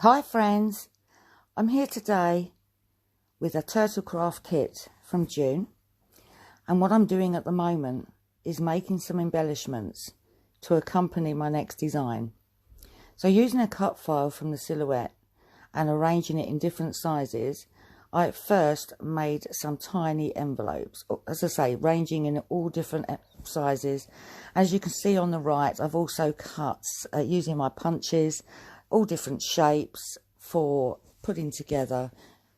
Hi friends, I'm here today with a turtle craft kit from June, and what I'm doing at the moment is making some embellishments to accompany my next design. So using a cut file from the silhouette and arranging it in different sizes, I at first made some tiny envelopes, as I say, ranging in all different sizes. As you can see on the right, I've also cut using my punches, all different shapes for putting together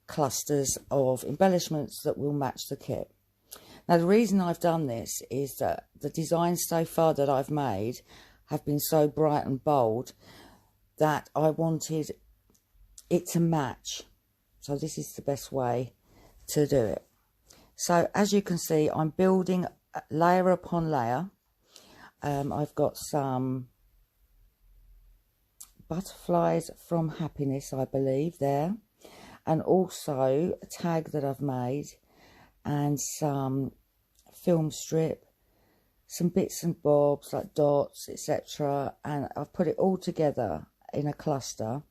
clusters of embellishments that will match the kit. Now the reason I've done this is that the designs so far that I've made have been so bright and bold that I wanted it to match. So this is the best way to do it. So as you can see, I'm building layer upon layer. I've got some butterflies from happiness, I believe, there, and also a tag that I've made and some film strip, some bits and bobs like dots, etc., and I've put it all together in a cluster,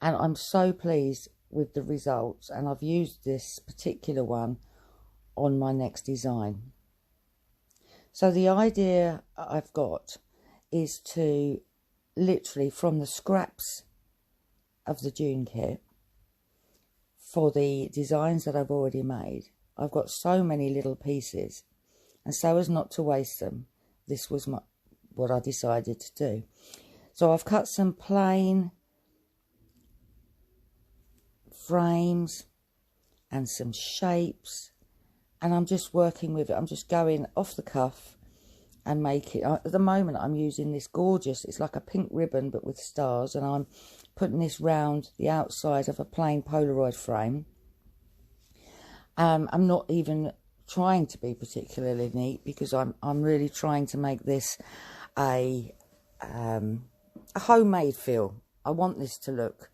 and I'm so pleased with the results, and I've used this particular one on my next design. So the idea I've got is to literally, from the scraps of the June kit, for the designs that I've already made, I've got so many little pieces, and so as not to waste them, this was what I decided to do. So I've cut some plain frames and some shapes, and I'm just working with it. I'm just going off the cuff and make it. At the moment I'm using this gorgeous, it's like a pink ribbon but with stars, and I'm putting this round the outside of a plain Polaroid frame. I'm not even trying to be particularly neat because I'm really trying to make this a homemade feel. I want this to look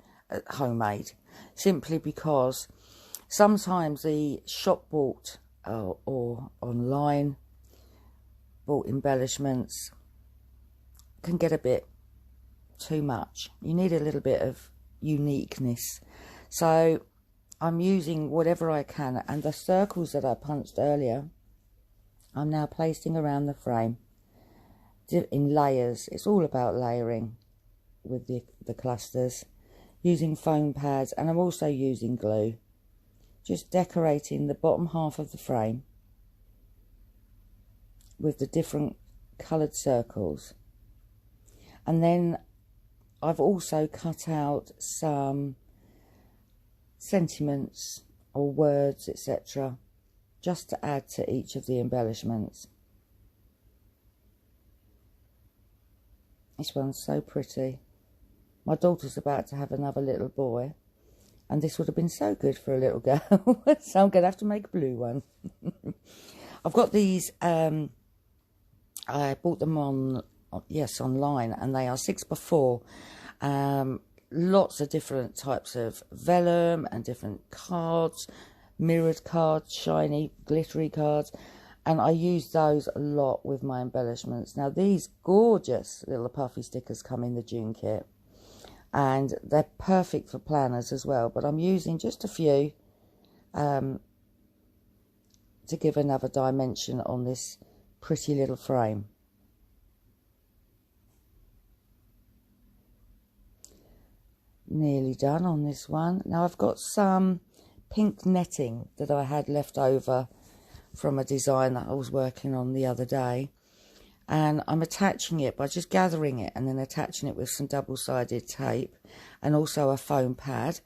homemade, simply because sometimes the shop bought or online bought embellishments can get a bit too much. You need a little bit of uniqueness. So I'm using whatever I can, and the circles that I punched earlier I'm now placing around the frame in layers. It's all about layering with the clusters, using foam pads, and I'm also using glue, just decorating the bottom half of the frame with the different coloured circles. And then I've also cut out some sentiments or words, etc., just to add to each of the embellishments. This one's so pretty. My daughter's about to have another little boy, and this would have been so good for a little girl. So I'm going to have to make a blue one. I've got these, I bought them online, and they are 6x4. Lots of different types of vellum and different cards, mirrored cards, shiny, glittery cards, and I use those a lot with my embellishments. Now these gorgeous little puffy stickers come in the June kit, and they're perfect for planners as well, but I'm using just a few to give another dimension on this pretty little frame. Nearly done on this one. Now I've got some pink netting that I had left over from a design that I was working on the other day, and I'm attaching it by just gathering it and then attaching it with some double-sided tape and also a foam pad,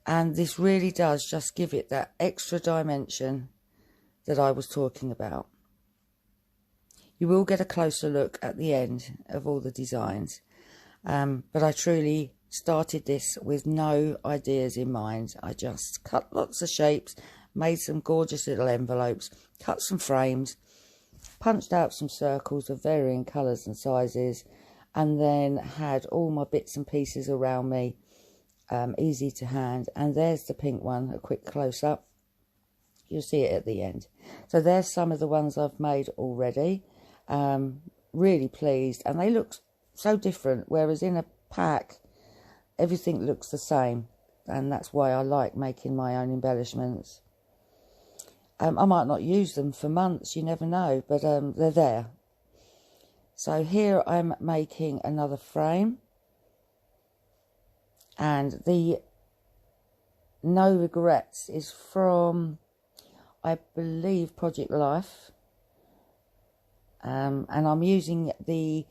and this really does just give it that extra dimension that I was talking about. You will get a closer look at the end of all the designs, but I truly started this with no ideas in mind. I just cut lots of shapes, made some gorgeous little envelopes, cut some frames, punched out some circles of varying colours and sizes, and then had all my bits and pieces around me, easy to hand. And there's the pink one, a quick close-up. You'll see it at the end. So there's some of the ones I've made already. Really pleased, and they look so different, whereas in a pack everything looks the same, and that's why I like making my own embellishments. I might not use them for months, you never know, but they're there. So here I'm making another frame, and the No Regrets is from, I believe, Project Life, and I'm using the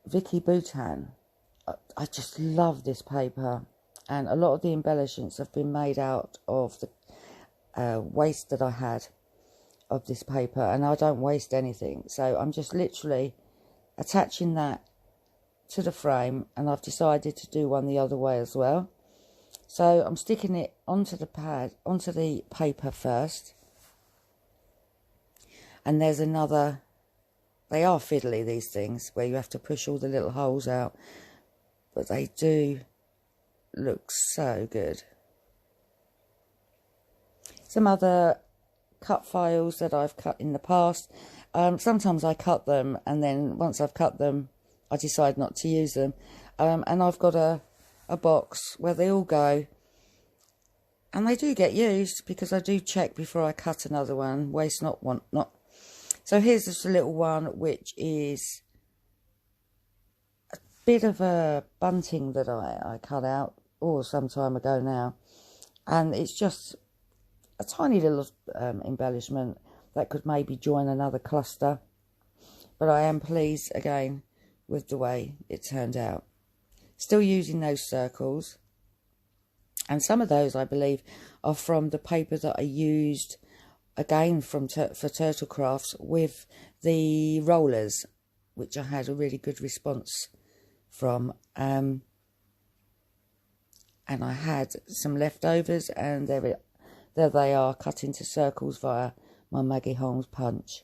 Vicky Boutin. I just love this paper, and a lot of the embellishments have been made out of the waste that I had of this paper, and I don't waste anything, so I'm just literally attaching that to the frame, and I've decided to do one the other way as well. So I'm sticking it onto the paper first, and there's another, they are fiddly, these things, where you have to push all the little holes out, but they do look so good. Some other cut files that I've cut in the past. Sometimes I cut them, and then once I've cut them, I decide not to use them. And I've got a box where they all go, and they do get used, because I do check before I cut another one. Waste not, want not. So here's just a little one, which is a bit of a bunting that I cut out, some time ago now, and it's just a tiny little embellishment that could maybe join another cluster, but I am pleased again with the way it turned out. Still using those circles, and some of those I believe are from the paper that I used again for Turtle Crafts with the rollers, which I had a really good response from, and I had some leftovers, and there they are, cut into circles via my Maggie Holmes punch.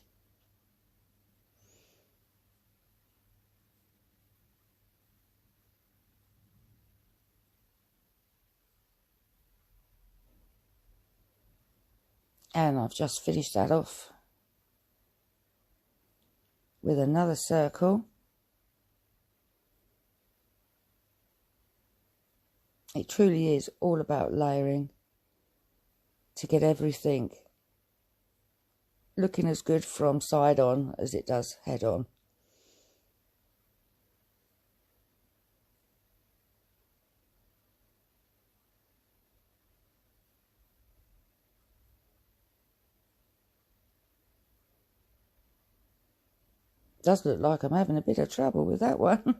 And I've just finished that off with another circle. It truly is all about layering to get everything looking as good from side on as it does head on. Does look like I'm having a bit of trouble with that one.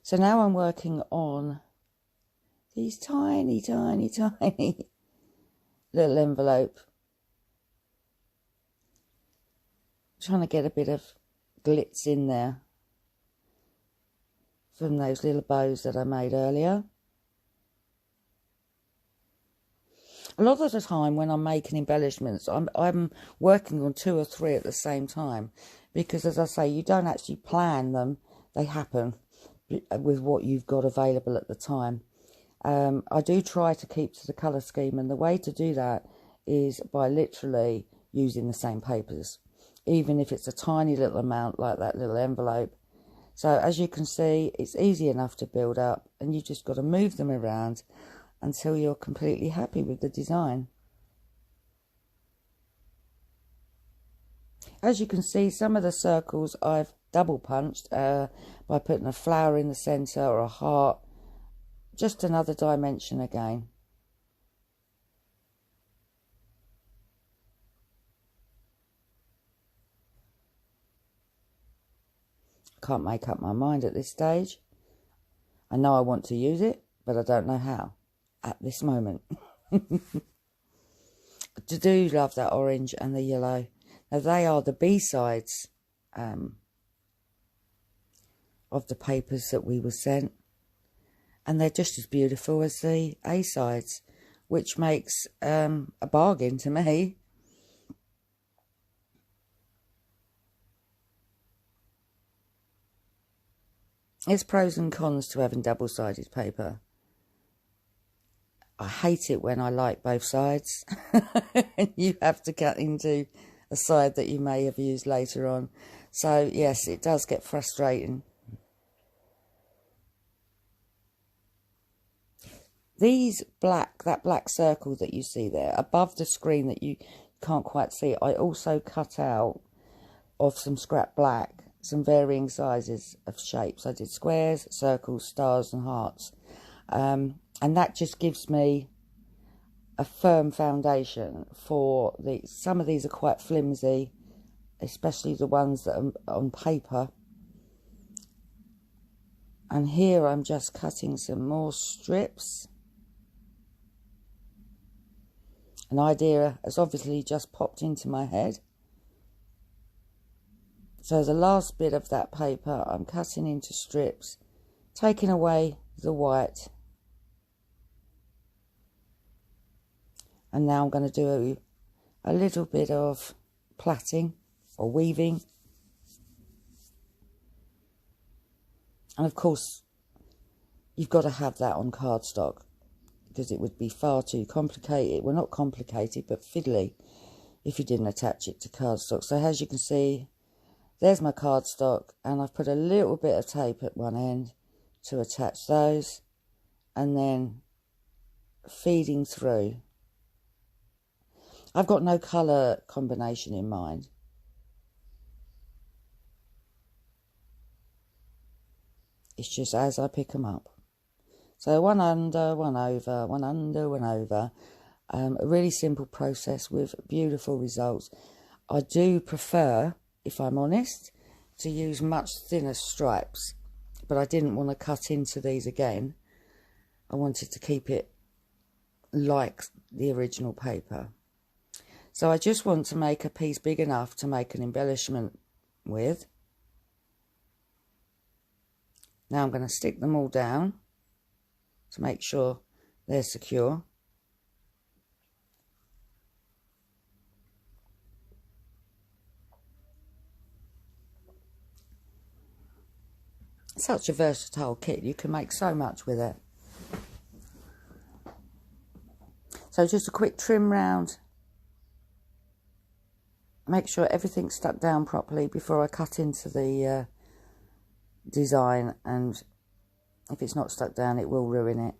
So now I'm working on these tiny, tiny, tiny little envelope. Trying to get a bit of glitz in there from those little bows that I made earlier. A lot of the time when I'm making embellishments, I'm working on 2 or 3 at the same time, because as I say, you don't actually plan them, they happen with what you've got available at the time. I do try to keep to the colour scheme, and the way to do that is by literally using the same papers, even if it's a tiny little amount like that little envelope. So as you can see, it's easy enough to build up, and you've just got to move them around until you're completely happy with the design. As you can see, some of the circles I've double punched by putting a flower in the centre or a heart, just another dimension again. Can't make up my mind at this stage. I know I want to use it, but I don't know how at this moment. I do love that orange and the yellow. Now they are the B-sides of the papers that we were sent, and they're just as beautiful as the A-sides, which makes a bargain to me. There's pros and cons to having double-sided paper. I hate it when I like both sides. You have to cut into a side that you may have used later on. So yes, it does get frustrating. That black circle that you see there above the screen that you can't quite see, I also cut out of some scrap black, some varying sizes of shapes. I did squares, circles, stars and hearts. And that just gives me a firm foundation for some of these are quite flimsy, especially the ones that are on paper. And here I'm just cutting some more strips. An idea has obviously just popped into my head. So the last bit of that paper I'm cutting into strips, taking away the white. And now I'm going to do a little bit of plaiting or weaving. And of course, you've got to have that on cardstock because it would be far too complicated. Well, not complicated, but fiddly if you didn't attach it to cardstock. So as you can see, there's my cardstock, and I've put a little bit of tape at one end to attach those, and then feeding through. I've got no colour combination in mind. It's just as I pick them up. So one under, one over, one under, one over. A really simple process with beautiful results. I do prefer, if I'm honest, to use much thinner stripes, but I didn't want to cut into these again. I wanted to keep it like the original paper. So I just want to make a piece big enough to make an embellishment with. Now I'm going to stick them all down to make sure they're secure. Such a versatile kit, you can make so much with it. So just a quick trim round. Make sure everything's stuck down properly before I cut into the design, and if it's not stuck down it will ruin it.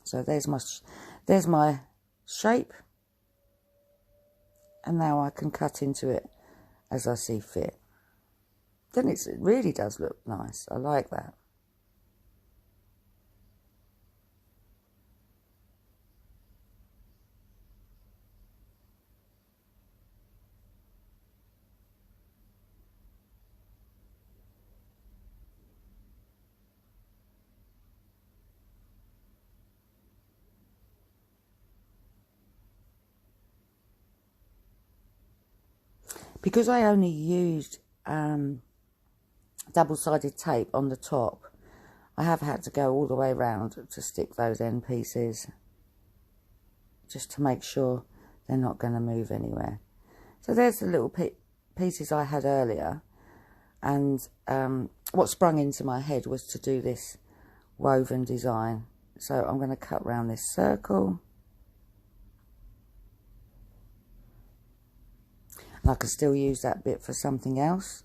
So there's my shape, and now I can cut into it as I see fit. Then it really does look nice. I like that. Because I only used double-sided tape on the top, I have had to go all the way around to stick those end pieces, just to make sure they're not going to move anywhere. So there's the little pieces I had earlier, and what sprung into my head was to do this woven design. So I'm going to cut around this circle. And I can still use that bit for something else.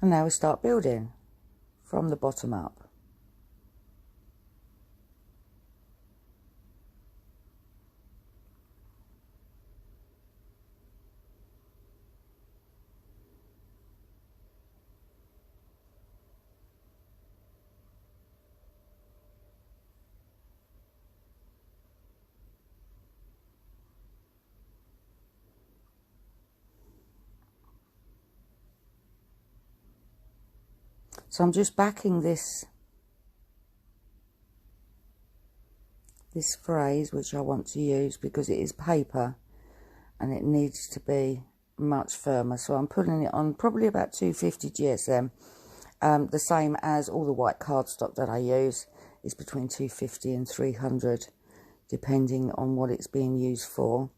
And now we start building from the bottom up. So I'm just backing this phrase, which I want to use because it is paper and it needs to be much firmer. So I'm putting it on probably about 250 GSM. The same as all the white cardstock that I use is between 250 and 300 depending on what it's being used for.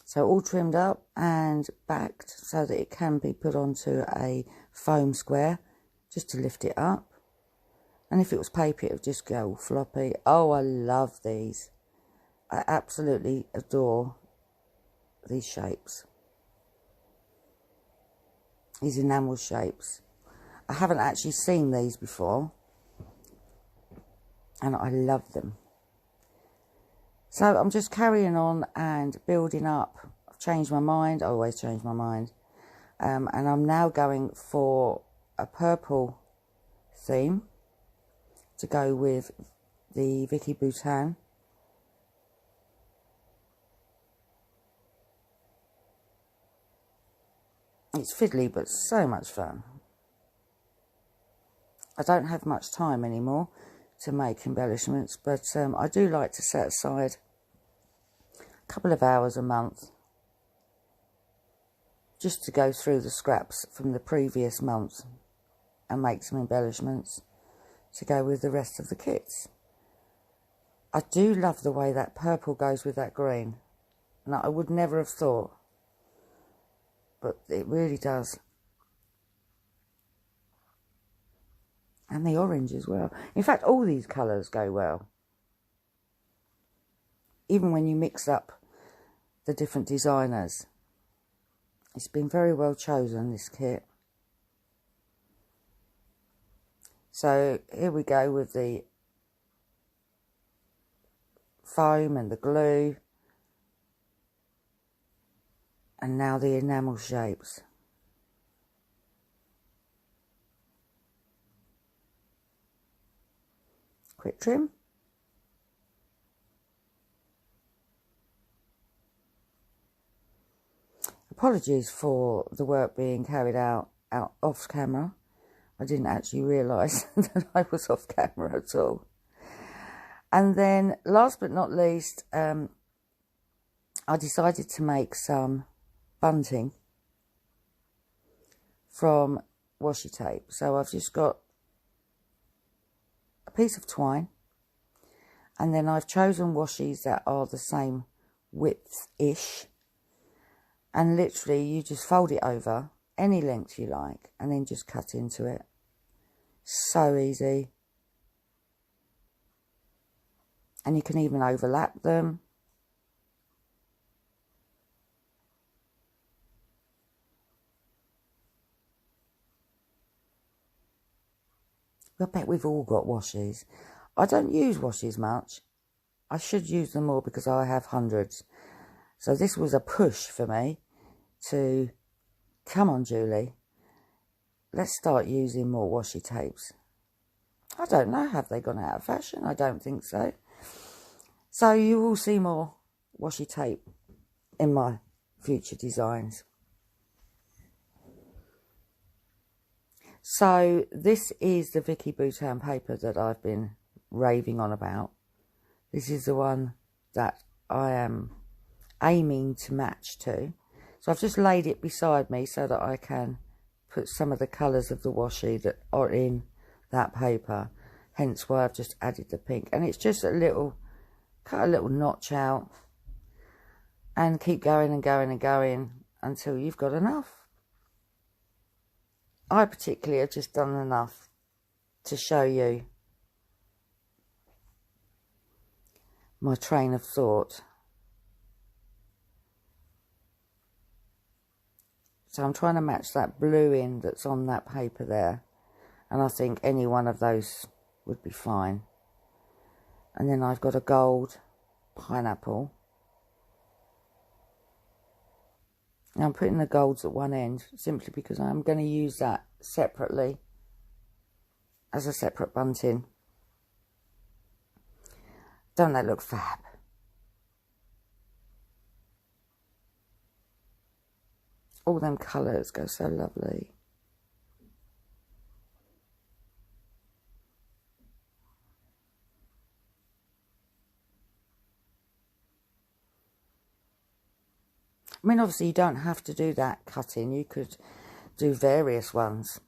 So all trimmed up and backed so that it can be put onto a foam square just to lift it up. And if it was paper, it would just go all floppy. Oh, I love these. I absolutely adore these shapes. These enamel shapes. I haven't actually seen these before, and I love them. So I'm just carrying on and building up. I've changed my mind. I always change my mind. And I'm now going for a purple theme to go with the Vicky Boutin. It's fiddly, but so much fun. I don't have much time anymore to make embellishments, but I do like to set aside a couple of hours a month just to go through the scraps from the previous month and make some embellishments to go with the rest of the kits. I do love the way that purple goes with that green, and I would never have thought, but it really does. And the orange as well. In fact, all these colours go well. Even when you mix up the different designers. It's been very well chosen, this kit. So here we go with the foam and the glue. And now the enamel shapes. Quick trim. Apologies for the work being carried out off camera. I didn't actually realise that I was off camera at all. And then last but not least, I decided to make some bunting from washi tape. So I've just got a piece of twine, and then I've chosen washies that are the same width-ish, and literally you just fold it over any length you like and then just cut into it. So easy. And you can even overlap them. I bet we've all got washies. I don't use washies much. I should use them more because I have hundreds. So this was a push for me to, come on Julie, let's start using more washi tapes. I don't know, have they gone out of fashion? I don't think so. So you will see more washi tape in my future designs. So this is the Vicky Boutin paper that I've been raving on about. This is the one that I am aiming to match to. So I've just laid it beside me so that I can put some of the colours of the washi that are in that paper. Hence why I've just added the pink. And it's just a little, cut a little notch out and keep going and going and going until you've got enough. I particularly have just done enough to show you my train of thought. So I'm trying to match that blue in that's on that paper there. And I think any one of those would be fine. And then I've got a gold pineapple. Now I'm putting the golds at one end simply because I'm going to use that separately as a separate bunting. Don't they look fab? All them colours go so lovely. I mean, obviously you don't have to do that cutting. You could do various ones.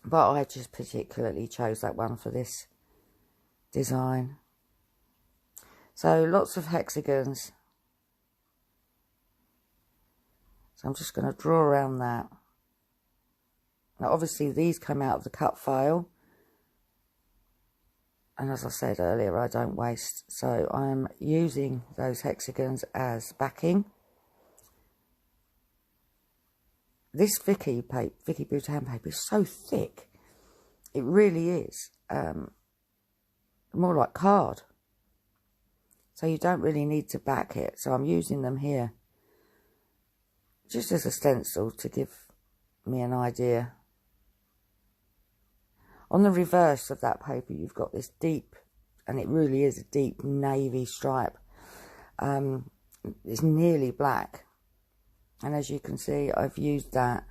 But I just particularly chose that one for this design. So lots of hexagons. So I'm just going to draw around that. Now obviously these come out of the cut file. And as I said earlier, I don't waste. So I'm using those hexagons as backing. This Vicky Boutin paper is so thick. It really is. More like card. So you don't really need to back it. So I'm using them here. Just as a stencil to give me an idea. On the reverse of that paper, you've got this deep, and it really is a deep navy stripe. It's nearly black. And as you can see, I've used that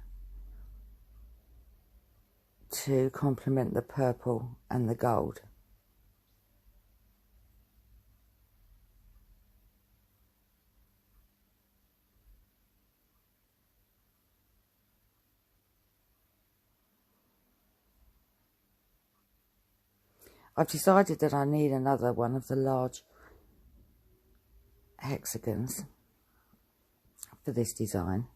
to complement the purple and the gold. I've decided that I need another one of the large hexagons for this design.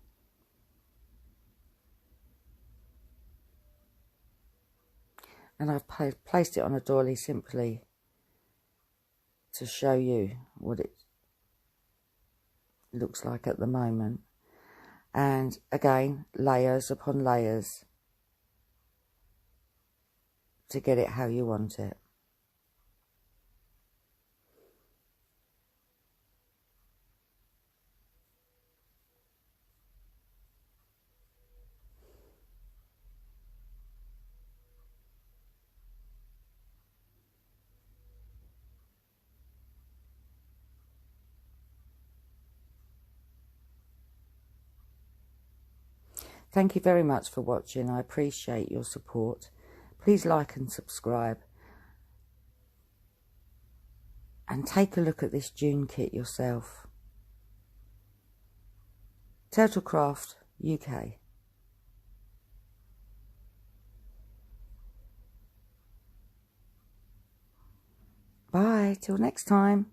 And I've placed it on a doily simply to show you what it looks like at the moment. And again, layers upon layers to get it how you want it. Thank you very much for watching. I appreciate your support. Please like and subscribe. And take a look at this June kit yourself. Turtlecraft UK. Bye, till next time.